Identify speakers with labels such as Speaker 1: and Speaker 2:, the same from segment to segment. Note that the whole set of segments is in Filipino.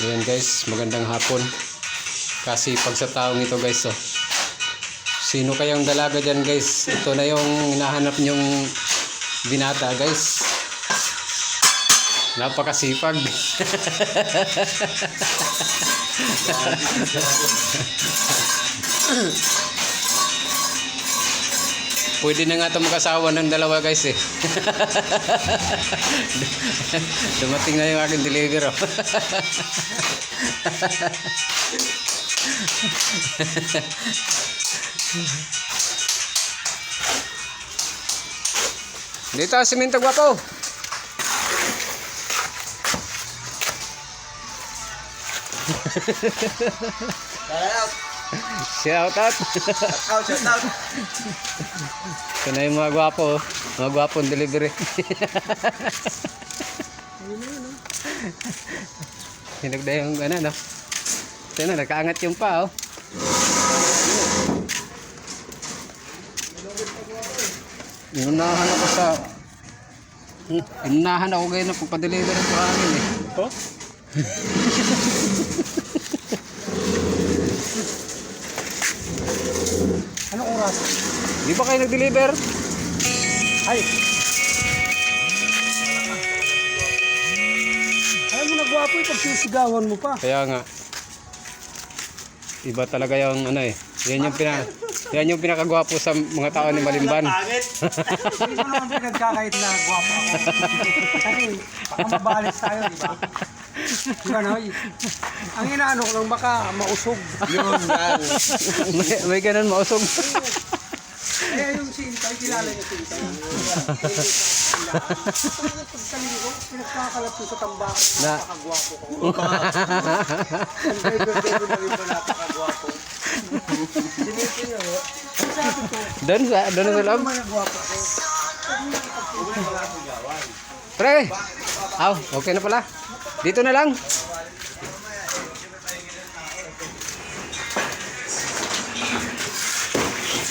Speaker 1: Ayan guys, magandang hapon. Kasi pag sa taong ito guys, oh. Sino kayang dalaga dyan guys? Ito na yung hinahanap nyong binata guys. Napakasipag. Pwede na nga ito mag-asawa ng dalawa guys eh. Dumating na yung aking deliver oh. Dito simento gwapo. Shout out.
Speaker 2: Shout out.
Speaker 1: Ito na yung mga gwapo, mga gwapong delivery. Hinog na yung ano, no? Ito na, nakaangat yung pa, oh. Inunahan ako sa... Inunahan ako ngayon na pagpa-deliver ng amin, eh. Oh?
Speaker 2: Anong oras?
Speaker 1: Di ba kayo nag-deliver?
Speaker 2: Ay! Ayaw mo nagwapo eh, pag sisigawan mo pa.
Speaker 1: Kaya nga. Iba talaga yung ano eh. Yan yung pinakagwapo sa mga tao ni Malimban.
Speaker 2: Hindi mo naman pinagkakait na gwapo ako. Kasi baka mabalis tayo, di ba? Diba no? Ang inaano ko lang baka mausog.
Speaker 1: Yun lang. may ganun mausog.
Speaker 2: Eh yung sintay, kilala niyo sintay. Pagkaling ko, pinagkakalat ko sa tambak. Napakagwapo ko. Ang driver-driver na rin ba napakagwapo. Dinitin nyo.
Speaker 1: Doon sa loob.
Speaker 2: Ano nagwapo ko?
Speaker 1: Pre! Aw, okay na pala. Dito na lang.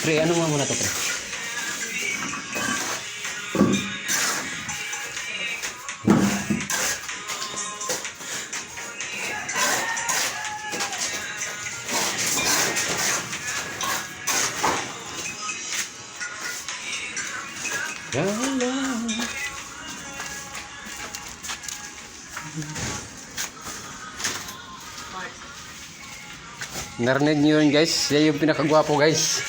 Speaker 1: Pre, ano nga muna to, pre? Narinig nyo yun guys, siya yung pinakagwapo guys.